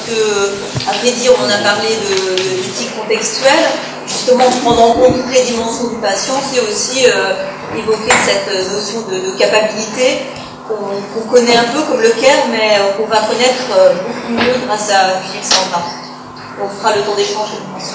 puisque, à vrai dire, on a parlé d'éthique contextuelle. Justement, prendre en compte toutes les dimensions du patient, c'est aussi évoquer cette notion de capacité qu'on connaît un peu comme le CARE, mais qu'on va connaître beaucoup mieux grâce à Philippe Sandra. On fera le tour d'échange, je pense.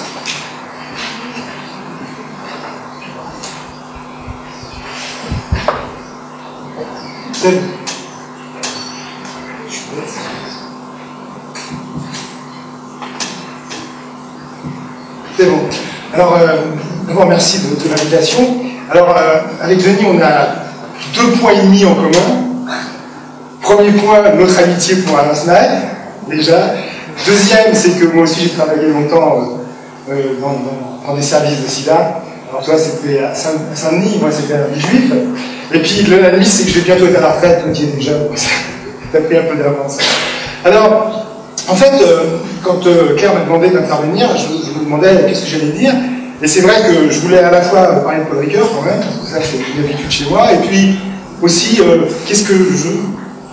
C'est bon. Alors, d'abord, merci de l'invitation. Alors, avec Denis, on a 2 points et demi en commun. Premier point, notre amitié pour Alain Snack, déjà. Deuxième, c'est que moi aussi, j'ai travaillé longtemps dans des services de SIDA. Alors, toi, c'était à Saint-Denis, moi, c'était à Villejuif. Et puis, la nuit, c'est que je vais bientôt être à la retraite, toi qui es déjà. Tu as pris un peu d'avance. Alors, en fait, quand Claire m'a demandé d'intervenir, je me demandais qu'est-ce que j'allais dire. Et c'est vrai que je voulais à la fois parler de Paul Ricoeur, quand même, parce que ça, c'est une habitude chez moi, et puis aussi, qu'est-ce que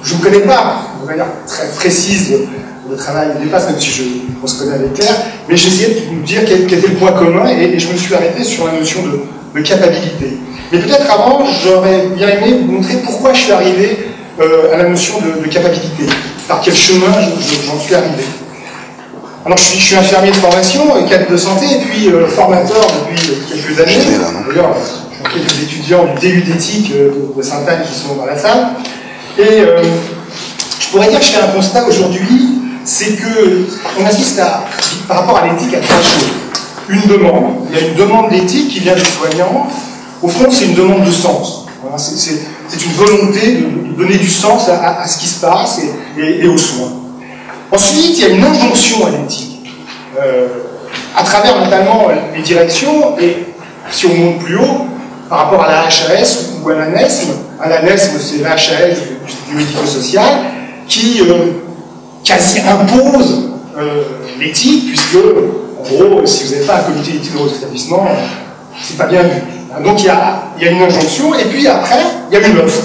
je ne connais pas, de manière très précise, le travail de dépasse, même si on se connaît avec Claire, mais j'essayais de vous dire quel était le point commun, et je me suis arrêté sur la notion de capacité. Mais peut-être avant, j'aurais bien aimé vous montrer pourquoi je suis arrivé à la notion de capacité, par quel chemin j'en suis arrivé. Alors, je suis infirmier de formation, cadre de santé, et puis formateur depuis quelques années. D'ailleurs, j'ai quelques étudiants du DU d'éthique de Sainte-Anne qui sont dans la salle. Et je pourrais dire que je fais un constat aujourd'hui, c'est qu'on assiste par rapport à l'éthique à 3 choses. Une demande. Il y a une demande d'éthique qui vient des soignants. Au fond, c'est une demande de sens. Voilà, c'est une volonté de donner du sens à ce qui se passe et aux soins. Ensuite, il y a une injonction à l'éthique, à travers notamment les directions, et si on monte plus haut, par rapport à la HAS ou à l'ANESM. À l'ANESM, c'est la HAS du médico-social, qui quasi impose l'éthique, puisque, en gros, si vous n'avez pas un comité d'éthique de votre établissement, c'est pas bien vu. Donc il y a une injonction, et puis après, il y a une offre.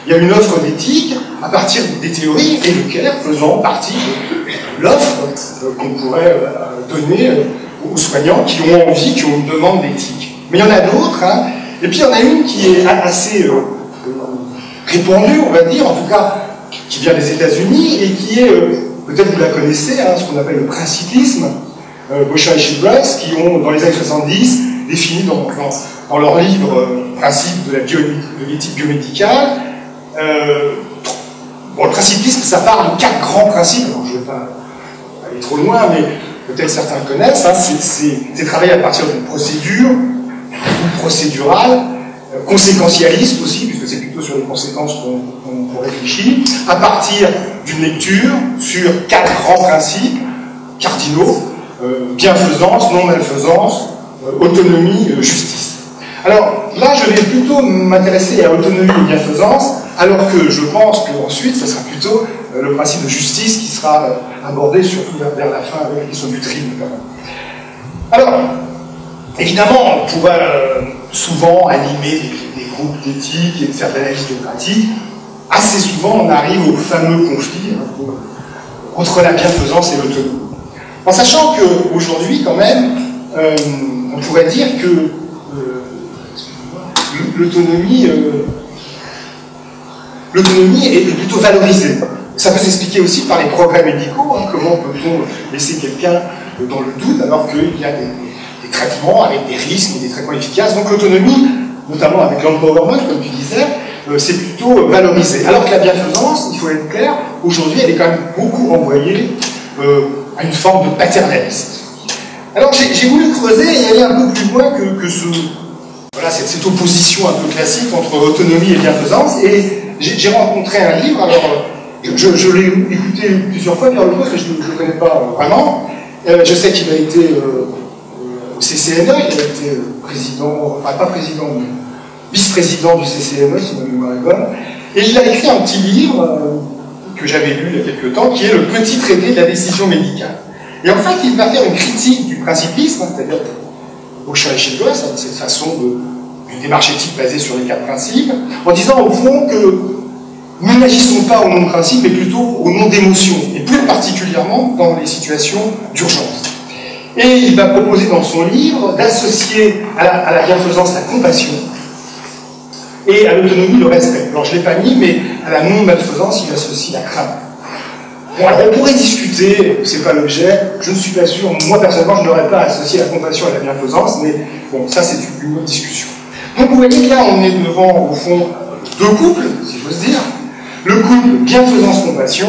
Il y a une offre d'éthique à partir des théories, et le CARE faisant partie de l'offre qu'on pourrait donner aux soignants qui ont envie, qui ont une demande d'éthique. Mais il y en a d'autres, hein, et puis il y en a une qui est assez répandue, on va dire, en tout cas, qui vient des États-Unis, et qui est, peut-être vous la connaissez, hein, ce qu'on appelle le principisme, Bauchin et Chilbress, qui ont, dans les années 70, défini dans leur livre Principe de l'éthique biomédicale. Bon, le principisme, ça part de 4 grands principes. Alors, je ne vais pas aller trop loin, mais peut-être certains connaissent. Hein, c'est travailler à partir d'une procédure, procédurale, conséquentialiste aussi, puisque c'est plutôt sur les conséquences qu'on réfléchit, à partir d'une lecture sur 4 grands principes cardinaux, bienfaisance, non-malfaisance, autonomie, justice. Alors là, je vais plutôt m'intéresser à autonomie et bienfaisance, alors que je pense qu'ensuite, ce sera plutôt le principe de justice qui sera abordé surtout vers la fin avec les questions du tri. Alors, évidemment, on pourrait souvent animer des groupes d'éthique et de faire de l'analyse de pratique. Assez souvent, on arrive au fameux conflit entre la bienfaisance et l'autonomie. En sachant qu'aujourd'hui, quand même, on pourrait dire que l'autonomie est plutôt valorisée. Ça peut s'expliquer aussi par les progrès médicaux. Hein, comment peut-on laisser quelqu'un dans le doute alors qu'il y a des traitements avec des risques et des traitements efficaces. Donc l'autonomie, notamment avec l'empowerment, comme tu disais, c'est plutôt valorisé. Alors que la bienfaisance, il faut être clair, aujourd'hui, elle est quand même beaucoup renvoyée à une forme de paternalisme. Alors j'ai voulu creuser et aller un peu plus loin que cette opposition un peu classique entre autonomie et bienfaisance. Et j'ai rencontré un livre, alors je l'ai écouté plusieurs fois, Pierre Lecaux, mais je ne le connais pas vraiment. Je sais qu'il a été au CCNE, il a été président, enfin pas président, mais vice-président du CCNE, si ma mémoire est bonne. Et il a écrit un petit livre que j'avais lu il y a quelques temps, qui est le petit traité de la décision médicale. Et en fait, il va faire une critique du principisme, c'est-à-dire Bauchin et Chilbress, cette façon d'une démarche éthique basée sur les 4 principes, en disant au fond que nous n'agissons pas au nom de principe, mais plutôt au nom d'émotions, et plus particulièrement dans les situations d'urgence. Et il va proposer dans son livre d'associer à la bienfaisance la compassion, et à l'autonomie le respect. Alors je ne l'ai pas mis, mais à la non-malfaisance, il associe la crainte. Bon, alors on pourrait discuter, c'est pas l'objet, je ne suis pas sûr, moi personnellement je n'aurais pas associé la compassion à la bienfaisance, mais bon, ça c'est une autre discussion. Donc vous voyez que là on est devant, au fond, deux couples, si j'ose dire, le couple bienfaisance-compassion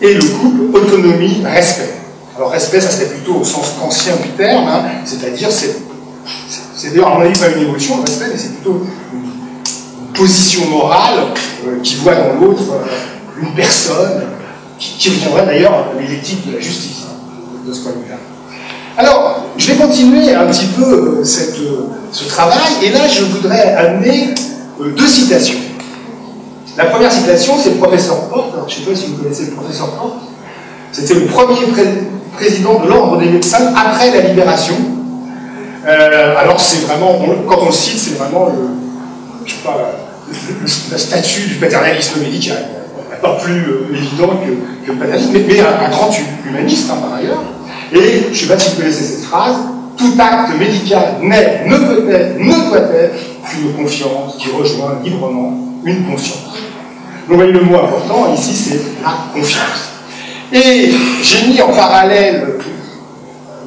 et le couple autonomie-respect. Alors respect, ça serait plutôt au sens ancien du terme, hein, c'est-à-dire, c'est d'ailleurs à mon avis pas une émotion, le respect, mais c'est plutôt une position morale qui voit dans l'autre une personne, qui reviendrait d'ailleurs à l'éthique de la justice, hein, de ce point de vue-là. Alors, je vais continuer un petit peu ce travail, et là je voudrais amener deux citations. La première citation, c'est le professeur Porte. Alors, je ne sais pas si vous connaissez le professeur Porte. C'était le premier président de l'ordre des médecins après la libération. Alors, c'est vraiment, quand on le cite, c'est vraiment le statut du paternalisme médical. Pas plus évident que le paternalisme, mais un grand humaniste, hein, par ailleurs. Et, je ne sais pas si vous connaissez cette phrase, tout acte médical n'est, ne peut être, ne doit être qu'une confiance qui rejoint librement une conscience. Donc, vous voyez, le mot important ici, c'est la confiance. Et j'ai mis en parallèle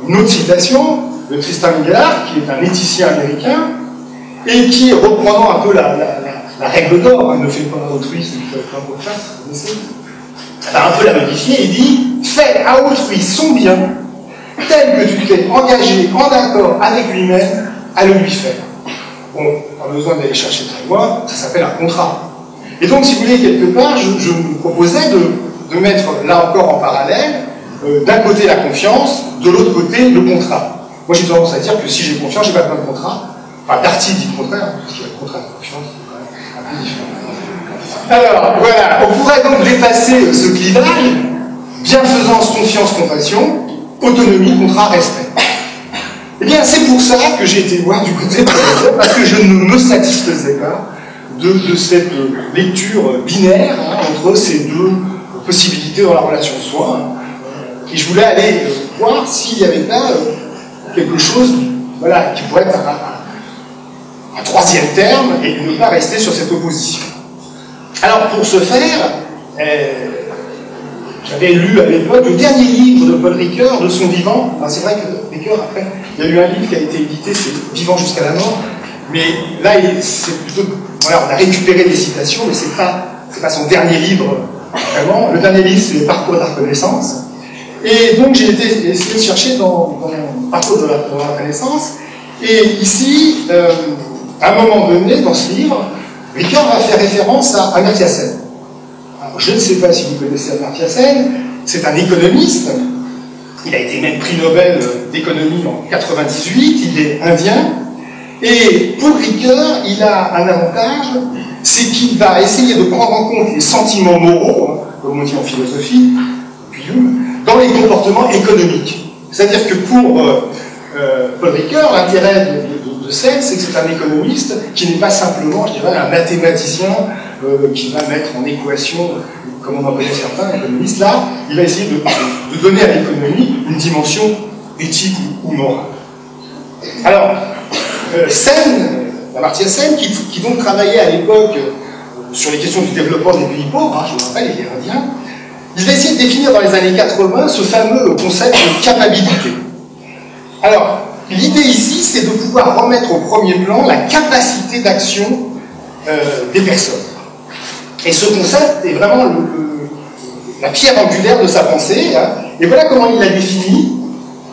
une autre citation de Tristan Miguelard, qui est un éthicien américain, et qui, reprenant un peu la règle d'or, hein, ne fais pas autrui ce que tu fais pas pour faire, vous connaissez, un peu la modifier, il dit « Fais à autrui son bien, tel que tu t'es engagé en accord avec lui-même à le lui faire. » Bon, pas besoin d'aller chercher très loin, ça s'appelle un contrat. Et donc, si vous voulez, quelque part, je me proposais de mettre, là encore en parallèle, d'un côté la confiance, de l'autre côté le contrat. Moi, j'ai tendance à dire que si j'ai confiance, j'ai pas besoin de contrat. Enfin, Darty dit le contraire, parce qu'il y a le contrat de confiance, c'est quand même un peu différent. Alors, voilà, on pourrait donc dépasser ce clivage, bienfaisance, confiance, compassion, autonomie, contrat, respect. Eh bien, c'est pour ça que j'ai été voir du côté de parce que je ne me satisfaisais pas de cette lecture binaire, hein, entre ces deux possibilités dans la relation de soins. Et je voulais aller voir s'il n'y avait pas quelque chose, voilà, qui pourrait être un troisième terme et ne pas rester sur cette opposition. Alors, pour ce faire, j'avais lu à l'époque le dernier livre de Paul Ricoeur, de son vivant. Enfin, c'est vrai que Ricoeur, après, il y a eu un livre qui a été édité, c'est Vivant jusqu'à la mort. Mais là, c'est plutôt, voilà, on a récupéré des citations, mais c'est pas son dernier livre, vraiment. Le dernier livre, c'est Parcours de la reconnaissance. Et donc, j'ai essayé de chercher dans Parcours de la reconnaissance. Et ici, à un moment donné, dans ce livre, Ricoeur va faire référence à Amartya Sen. Alors, je ne sais pas si vous connaissez Amartya Sen, c'est un économiste. Il a été même prix Nobel d'économie en 1998, il est indien. Et pour Ricoeur, il a un avantage, c'est qu'il va essayer de prendre en compte les sentiments moraux, hein, comme on dit en philosophie, dans les comportements économiques. C'est-à-dire que pour Paul Ricoeur, l'intérêt de Sen, c'est que c'est un économiste qui n'est pas simplement, je dirais, un mathématicien qui va mettre en équation, comme on en connaît certains économistes. Là, il va essayer de donner à l'économie une dimension éthique ou morale. Alors, Amartya Sen, qui donc travaillait à l'époque sur les questions du développement des pays pauvres, hein, je me rappelle, il est indien, il va essayer de définir dans les années 80 ce fameux concept de capacité. Alors, l'idée ici, c'est de pouvoir remettre au premier plan la capacité d'action des personnes. Et ce concept est vraiment la pierre angulaire de sa pensée, hein, et voilà comment il l'a défini,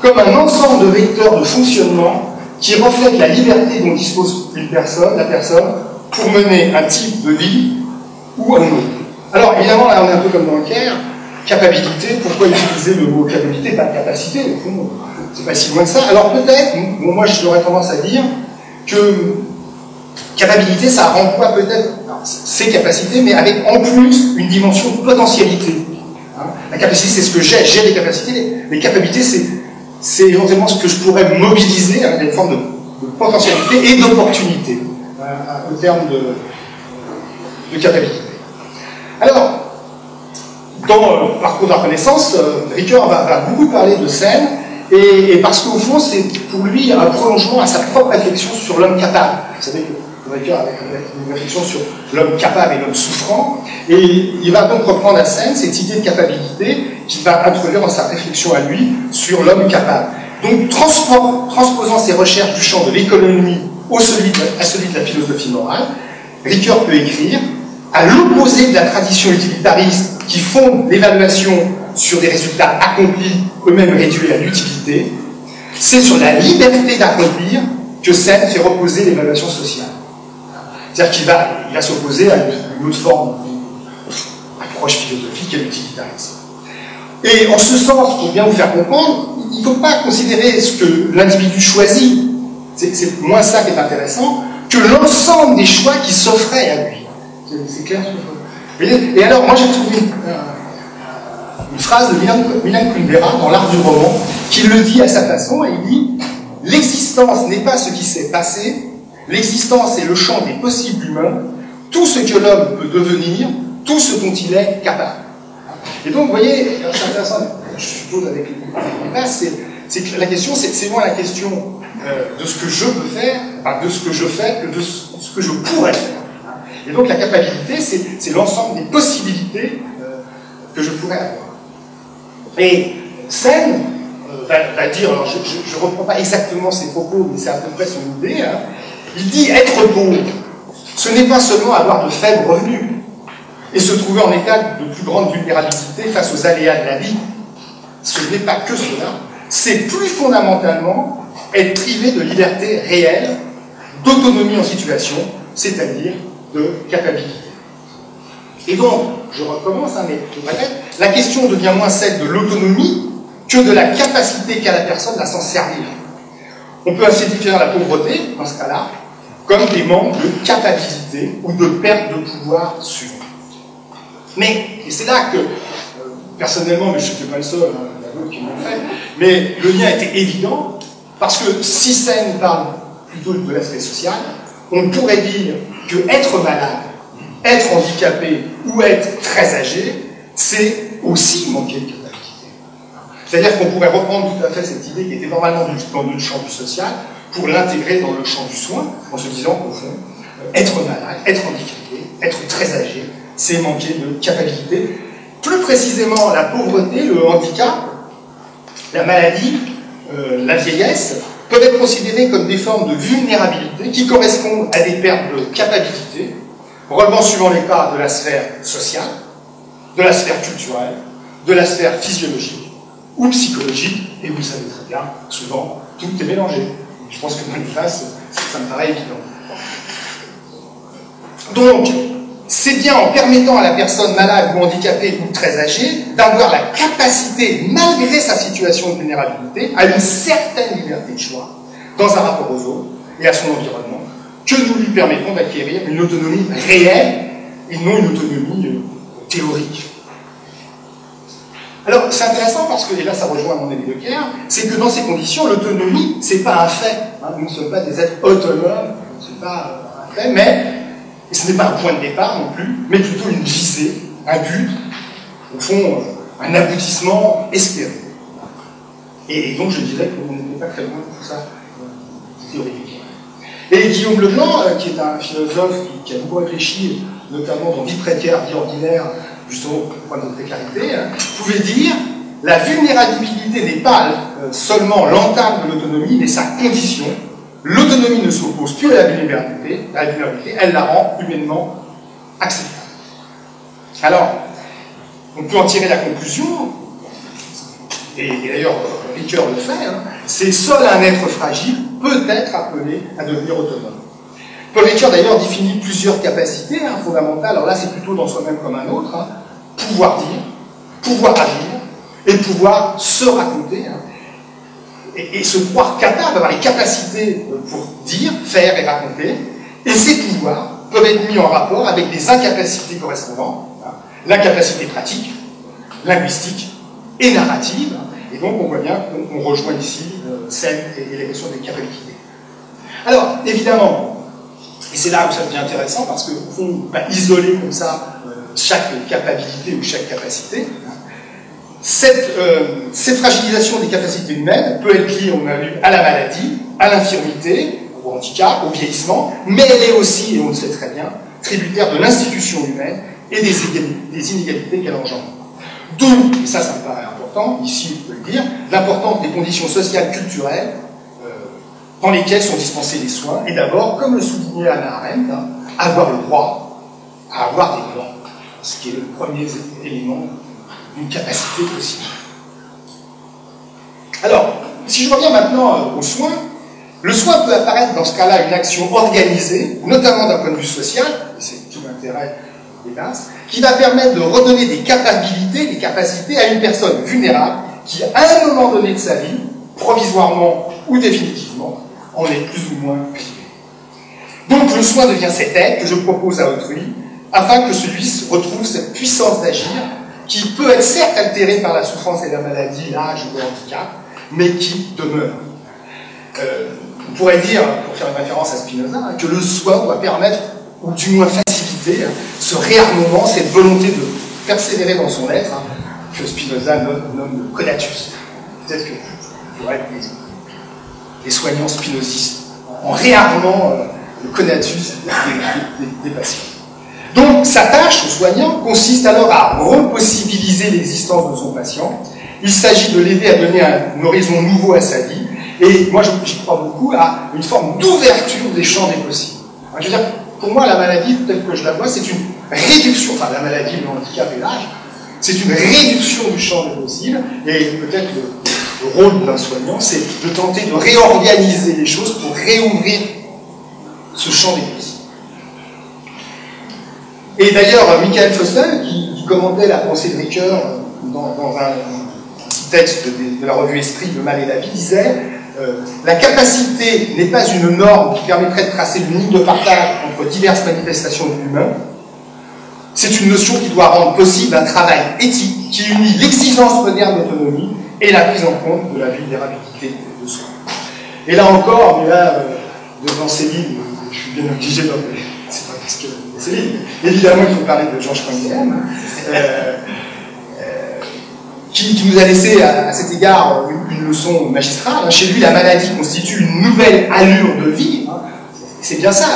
comme un ensemble de vecteurs de fonctionnement qui reflète la liberté dont dispose la personne, pour mener un type de vie ou un autre. Alors, évidemment, là, on est un peu comme dans le Caire, capacité, pourquoi utiliser le mot capacité, pas capacité, au fond, c'est pas si loin que ça. Alors, peut-être, bon, moi, j'aurais tendance à dire que capacité, ça renvoie peut-être ses capacités, mais avec en plus une dimension de potentialité. Hein, la capacité, c'est ce que j'ai des capacités, les capacités, c'est éventuellement ce que je pourrais mobiliser avec une forme de potentialité et d'opportunité au terme de capacité. Alors, dans le parcours de la Renaissance, Ricoeur va beaucoup parler de scène, et parce qu'au fond, c'est pour lui un prolongement à sa propre réflexion sur l'homme capable. Vous savez que Ricoeur avait une réflexion sur l'homme capable et l'homme souffrant, et il va donc reprendre à scène cette idée de capacité qu'il va introduire dans sa réflexion à lui sur l'homme capable. Donc, transposant ses recherches du champ de l'économie à celui de la philosophie morale, Ricoeur peut écrire, à l'opposé de la tradition utilitariste qui fonde l'évaluation sur des résultats accomplis, eux-mêmes réduits à l'utilité, c'est sur la liberté d'accomplir que Sen fait reposer l'évaluation sociale. C'est-à-dire qu'il va s'opposer à une autre forme d'approche philosophique et l'utilitarisme. Et en ce sens, pour bien vous faire comprendre, il ne faut pas considérer ce que l'individu choisit, c'est moins ça qui est intéressant, que l'ensemble des choix qui s'offraient à lui. C'est clair ce que je veux dire. Et alors, moi j'ai trouvé une phrase de Milan Kundera dans L'Art du roman, qui le dit à sa façon, et il dit « L'existence n'est pas ce qui s'est passé, l'existence est le champ des possibles humains, tout ce que l'homme peut devenir, tout ce dont il est capable. » Et donc, vous voyez, c'est intéressant, je suppose, avec les bases, c'est que la question, c'est moins la question de ce que je peux faire, enfin, de ce que je fais, que de ce que je pourrais faire. Et donc, la capacité, c'est l'ensemble des possibilités que je pourrais avoir. Et Sen va dire, alors je ne reprends pas exactement ses propos, mais c'est à peu près son idée, hein, il dit être pauvre, ce n'est pas seulement avoir de faibles revenus et se trouver en état de plus grande vulnérabilité face aux aléas de la vie. Ce n'est pas que cela, c'est plus fondamentalement être privé de liberté réelle, d'autonomie en situation, c'est-à-dire de capacité. Et donc, je recommence, hein, mais je répète, la question devient moins celle de l'autonomie que de la capacité qu'a la personne à s'en servir. On peut ainsi définir la pauvreté, dans ce cas-là, comme des manques de capacité ou de perte de pouvoir sur. Mais, et c'est là que, personnellement, mais je ne suis pas le seul, hein, il y a d'autres qui l'ont fait, mais le lien était évident, parce que si Sen parle plutôt de l'aspect social, on pourrait dire que être malade, être handicapé ou être très âgé, c'est aussi manquer de capacité. C'est-à-dire qu'on pourrait reprendre tout à fait cette idée qui était normalement dans le champ du social pour l'intégrer dans le champ du soin, en se disant qu'au fond, être malade, être handicapé, être très âgé, c'est manquer de capacité. Plus précisément, la pauvreté, le handicap, la maladie, la vieillesse, peuvent être considérées comme des formes de vulnérabilité qui correspondent à des pertes de capacité, relevant suivant les cas de la sphère sociale, de la sphère culturelle, de la sphère physiologique ou psychologique, et vous le savez très bien, souvent, tout est mélangé. Je pense que dans les classes, ça me paraît évident. Donc, c'est bien en permettant à la personne malade ou handicapée ou très âgée d'avoir la capacité, malgré sa situation de vulnérabilité, à une certaine liberté de choix dans un rapport aux autres et à son environnement, que nous lui permettons d'acquérir une autonomie réelle et non une autonomie théorique. Alors, c'est intéressant parce que, et là ça rejoint mon avis de Pierre, c'est que dans ces conditions, l'autonomie, c'est pas un fait. Hein, nous ne sommes pas des êtres autonomes, c'est pas un fait, mais et ce n'est pas un point de départ non plus, mais plutôt une visée, un but, au fond, un aboutissement espéré. Et donc je dirais qu'on n'était pas très loin de tout ça théorique. Et Guillaume Leblanc, qui est un philosophe qui a beaucoup réfléchi, notamment dans Vie précaire, vie ordinaire, justement au point de précarité, pouvait dire la vulnérabilité n'est pas seulement l'entame de l'autonomie, mais sa condition. L'autonomie ne s'oppose plus à la vulnérabilité, elle la rend humainement acceptable. Alors, on peut en tirer la conclusion, et d'ailleurs Ricoeur le fait, hein, c'est seul un être fragile peut être appelé à devenir autonome. Paul Ricoeur d'ailleurs définit plusieurs capacités fondamentales, alors là c'est plutôt dans soi-même comme un autre, hein, pouvoir dire, pouvoir agir, et pouvoir se raconter, hein, et se croire capable d'avoir les capacités pour dire, faire et raconter, et ces pouvoirs peuvent être mis en rapport avec des incapacités correspondantes, hein, l'incapacité pratique, linguistique et narrative, et donc on voit bien qu'on rejoint ici celle et les questions des capacités. Alors, évidemment, et c'est là où ça devient intéressant, parce qu'au fond, isoler comme ça chaque capacité ou chaque capacité. Cette fragilisation des capacités humaines peut être liée, on a vu, à la maladie, à l'infirmité, au handicap, au vieillissement, mais elle est aussi, et on le sait très bien, tributaire de l'institution humaine et des inégalités qu'elle engendre. D'où, et ça me paraît important, ici on peut le dire, l'importance des conditions sociales culturelles dans lesquelles sont dispensés les soins, et d'abord, comme le soulignait Hannah Arendt, avoir le droit à avoir des droits, ce qui est le premier élément d'une capacité possible. Alors, si je reviens maintenant aux soins, le soin peut apparaître dans ce cas-là une action organisée, notamment d'un point de vue social, et c'est tout l'intérêt des bases, qui va permettre de redonner des capacités à une personne vulnérable qui, à un moment donné de sa vie, provisoirement ou définitivement, en est plus ou moins privé. Donc le soin devient cette aide que je propose à autrui, afin que celui-ci retrouve cette puissance d'agir, qui peut être certes altérée par la souffrance et la maladie, l'âge ou le handicap, mais qui demeure. On pourrait dire, pour faire une référence à Spinoza, que le soin doit permettre, ou du moins faciliter, ce réarmement, cette volonté de persévérer dans son être, que Spinoza nomme le conatus. Peut-être qu'il faudrait être des soignants spinozistes, en réarmant le conatus des patients. Donc, sa tâche, au soignant, consiste alors à repossibiliser l'existence de son patient. Il s'agit de l'aider à donner un horizon nouveau à sa vie. Et moi, j'y crois beaucoup à une forme d'ouverture des champs des possibles. Je veux dire, pour moi, la maladie, telle que je la vois, c'est une réduction, enfin, la maladie, le handicap et l'âge, c'est une réduction du champ des possibles. Et peut-être le rôle d'un soignant, c'est de tenter de réorganiser les choses pour réouvrir ce champ des possibles. Et d'ailleurs, Michael Foster, qui commentait la pensée de Ricoeur dans un petit texte de la revue Esprit, Le mal et la vie, disait la capacité n'est pas une norme qui permettrait de tracer une ligne de partage entre diverses manifestations de l'humain. C'est une notion qui doit rendre possible un travail éthique qui unit l'exigence moderne d'autonomie et la prise en compte de la vulnérabilité de soi. Et là encore, mais là, devant Céline, je suis bien obligé de... C'est pas parce que Céline, évidemment, il faut parler de Georges Canguilhem, qui nous a laissé à cet égard une leçon magistrale. Chez lui, la maladie constitue une nouvelle allure de vie. C'est bien ça,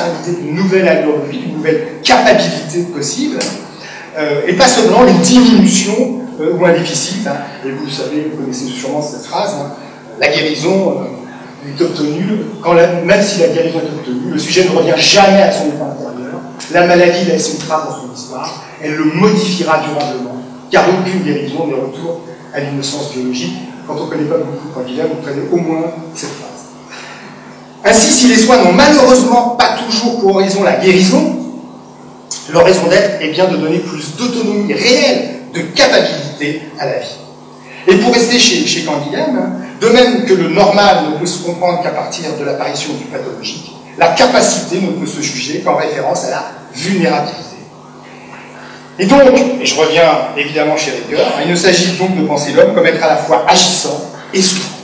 une nouvelle allure de vie, une nouvelle capacité possible, et pas seulement une diminution ou un déficit. Et vous savez, vous connaissez sûrement cette phrase, la guérison est obtenue, même si la guérison est obtenue, le sujet ne revient jamais à son état intérieur. La maladie laisse une trace dans son histoire, elle le modifiera durablement, car aucune guérison n'est retour à l'innocence biologique. Quand on ne connaît pas beaucoup Canguilhem, vous prenez au moins cette phrase. Ainsi, si les soins n'ont malheureusement pas toujours pour horizon la guérison, leur raison d'être est bien de donner plus d'autonomie réelle, de capacité à la vie. Et pour rester chez Canguilhem, de même que le normal ne peut se comprendre qu'à partir de l'apparition du pathologique, la capacité ne peut se juger qu'en référence à la vulnérabilité. Et donc, et je reviens évidemment chez Ricoeur, il ne s'agit donc de penser l'homme comme être à la fois agissant et souffrant.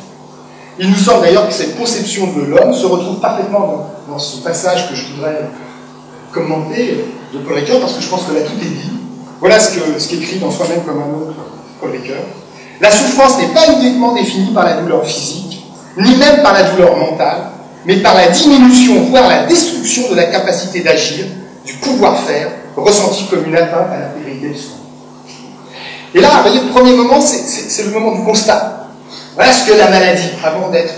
Il nous semble d'ailleurs que cette conception de l'homme se retrouve parfaitement dans ce passage que je voudrais commenter de Paul Ricoeur, parce que je pense que là tout est dit. Voilà ce qu'écrit dans Soi-même comme un autre Paul Ricoeur. La souffrance n'est pas uniquement définie par la douleur physique, ni même par la douleur mentale, mais par la diminution, voire la destruction de la capacité d'agir, du pouvoir-faire, ressenti comme une atteinte à l'intégrité du soi. Et là, vous voyez, le premier moment, c'est le moment du constat. Voilà ce que la maladie, avant d'être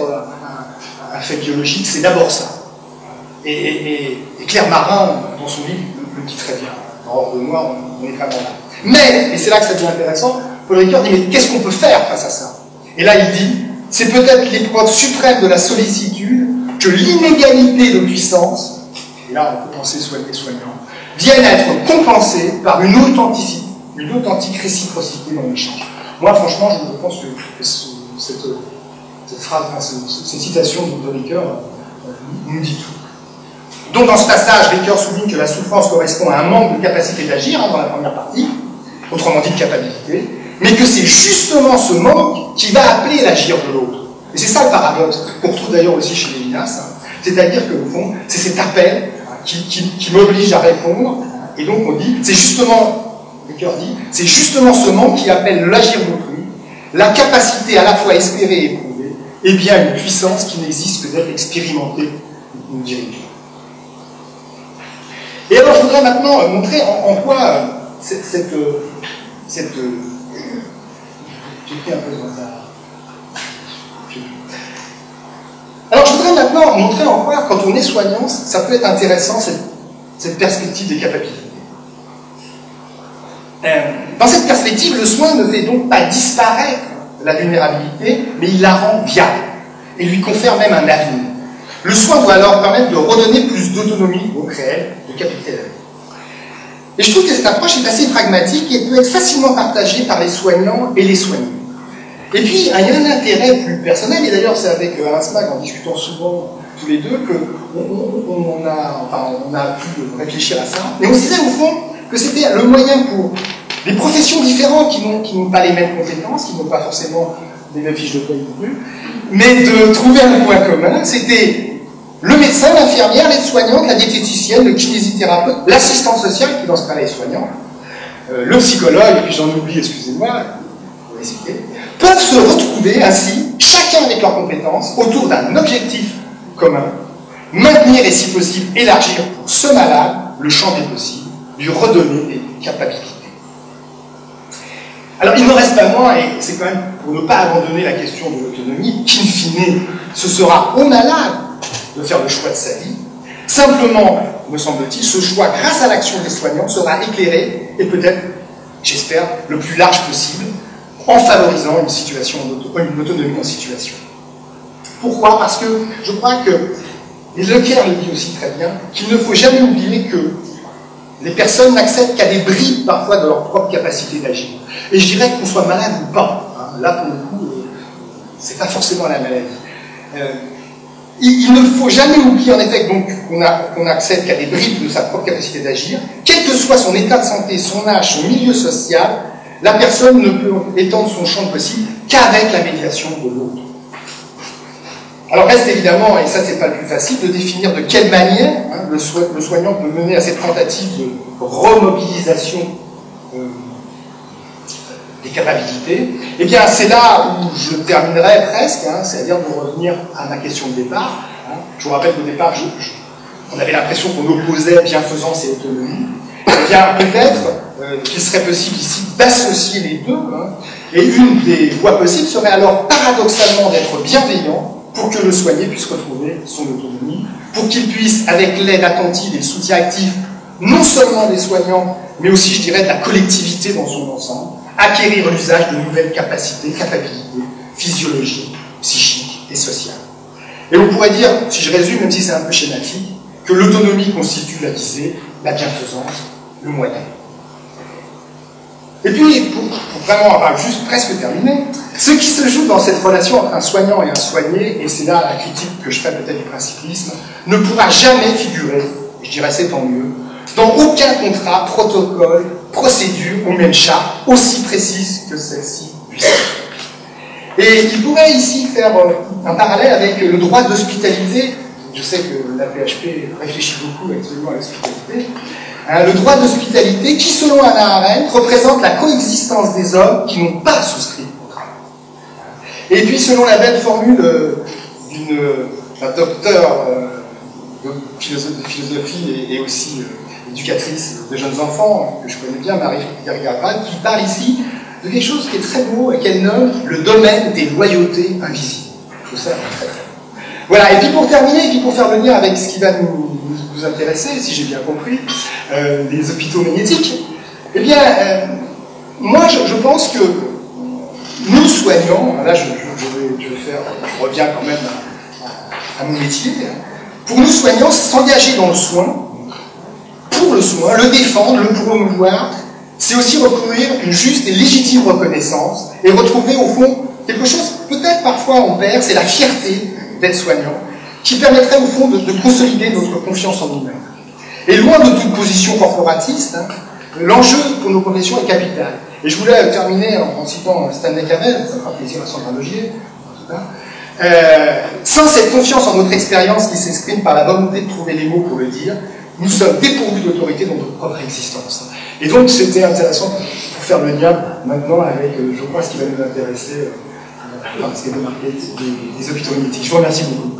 un fait biologique, c'est d'abord ça. Et Claire Marin, dans son livre, le dit très bien. Hors de moi, on est vraiment là. Mais, et c'est là que ça devient intéressant, Paul Ricoeur dit, mais qu'est-ce qu'on peut faire face à ça? Et là, il dit, c'est peut-être l'épreuve suprême de la sollicitude que l'inégalité de puissance, et là on peut penser soigner soignants, viennent à être compensées par une authenticité, une authentique réciprocité dans l'échange. Moi, franchement, je pense que cette phrase, cette citation de Ricoeur nous dit tout. Donc, dans ce passage, Ricoeur souligne que la souffrance correspond à un manque de capacité d'agir, dans la première partie, autrement dit de capacité, mais que c'est justement ce manque qui va appeler l'agir de l'autre. Et c'est ça le paradoxe, qu'on retrouve d'ailleurs aussi chez Lévinas, c'est-à-dire que, au fond, c'est cet appel qui m'oblige à répondre, et donc on dit, c'est justement Ricoeur dit, c'est justement ce manque qui appelle l'agir d'autrui, la capacité à la fois espérer et éprouver, et bien une puissance qui n'existe que d'être expérimentée, nous dirigeons. Et alors je voudrais maintenant montrer en quoi j'ai pris un peu de retard. Alors je voudrais maintenant montrer en quoi, quand on est soignant, ça peut être intéressant, cette perspective des capacités. Dans cette perspective, le soin ne fait donc pas disparaître la vulnérabilité, mais il la rend viable et lui confère même un avenir. Le soin doit alors permettre de redonner plus d'autonomie, donc réelle, de capitalité à la vie. Et je trouve que cette approche est assez pragmatique et peut être facilement partagée par les soignants et les soignants. Et puis, il y a un intérêt plus personnel, et d'ailleurs c'est avec Alain Smag, en discutant souvent tous les deux, qu'on a pu réfléchir à ça. Mais on se disait au fond que c'était le moyen pour des professions différentes qui n'ont pas les mêmes compétences, qui n'ont pas forcément les mêmes fiches de paye non plus, mais de trouver un point commun. C'était le médecin, l'infirmière, l'aide-soignante, la diététicienne, le kinésithérapeute, l'assistant social, qui dans ce cas-là est soignant, le psychologue, et puis j'en oublie, excusez-moi, pour les citer, peuvent se retrouver ainsi, chacun avec leurs compétences, autour d'un objectif commun, maintenir et si possible élargir pour ce malade le champ des possibles, lui redonner des capacités. Alors il ne reste pas moins, et c'est quand même pour ne pas abandonner la question de l'autonomie, qu'in fine, ce sera au malade de faire le choix de sa vie. Simplement, me semble-t-il, ce choix, grâce à l'action des soignants, sera éclairé et peut-être, j'espère, le plus large possible, en favorisant une autonomie en situation. Pourquoi? Parce que je crois que, et Leclerc le dit aussi très bien, qu'il ne faut jamais oublier que les personnes n'accèdent qu'à des bribes parfois de leur propre capacité d'agir. Et je dirais qu'on soit malade ou pas. Hein, là, pour le coup, c'est pas forcément la maladie. Il ne faut jamais oublier en effet qu'on n'accède qu'à des bribes de sa propre capacité d'agir. Quel que soit son état de santé, son âge, son milieu social, la personne ne peut étendre son champ possible qu'avec la médiation de l'autre. Alors reste évidemment, et ça c'est pas le plus facile, de définir de quelle manière le soignant peut mener à cette tentative de remobilisation des capacités. Eh bien c'est là où je terminerai presque, c'est-à-dire de revenir à ma question de départ. Je vous rappelle qu'au départ, on avait l'impression qu'on opposait bienfaisance et autonomie. Eh bien peut-être qu'il serait possible ici d'associer les deux, et une des voies possibles serait alors paradoxalement d'être bienveillant pour que le soigné puisse retrouver son autonomie, pour qu'il puisse, avec l'aide attentive et le soutien actif, non seulement des soignants, mais aussi, je dirais, de la collectivité dans son ensemble, acquérir l'usage de nouvelles capacités, physiologiques, psychiques et sociales. Et on pourrait dire, si je résume, même si c'est un peu schématique, que l'autonomie constitue la visée, la bienfaisance, le moyen. Et puis, pour vraiment, juste presque terminer, ce qui se joue dans cette relation entre un soignant et un soigné, et c'est là la critique que je fais peut-être du principisme, ne pourra jamais figurer, je dirais c'est tant mieux, dans aucun contrat, protocole, procédure ou même charte aussi précise que celle-ci puisse être. Et il pourrait ici faire un parallèle avec le droit d'hospitalité. Je sais que la PHP réfléchit beaucoup actuellement à l'hospitalité. Le droit d'hospitalité qui, selon Hannah Arendt, représente la coexistence des hommes qui n'ont pas souscrit au contrat. Et puis, selon la belle formule d'un docteur de philosophie et aussi éducatrice de jeunes enfants, que je connais bien, Marie-Pierre Garrad, qui parle ici de quelque chose qui est très beau et qu'elle nomme le domaine des loyautés invisibles. Je trouve ça très très beau. Voilà, et puis pour terminer, et puis pour faire le lien avec ce qui va nous intéresser, si j'ai bien compris, les hôpitaux magnétiques, eh bien, moi je pense que nous soignants, là je reviens quand même à mon métier, pour nous soignants, s'engager dans le soin, pour le soin, le défendre, le promouvoir, c'est aussi recourir une juste et légitime reconnaissance et retrouver au fond quelque chose, peut-être parfois on perd, c'est la fierté d'être soignant, qui permettrait au fond de consolider notre confiance en nous-mêmes. Et loin de toute position corporatiste, l'enjeu pour nos professions est capital. Et je voulais terminer en citant Stanley Cavell, ça me fera plaisir à Sandra Logier, en tout cas. Sans cette confiance en notre expérience qui s'exprime par la volonté de trouver les mots pour le dire, nous sommes dépourvus d'autorité dans notre propre existence. Et donc c'était intéressant pour faire le lien maintenant avec, je crois, ce qui va nous intéresser, ce qui est le market des hôpitaux magnétiques. Je vous remercie beaucoup.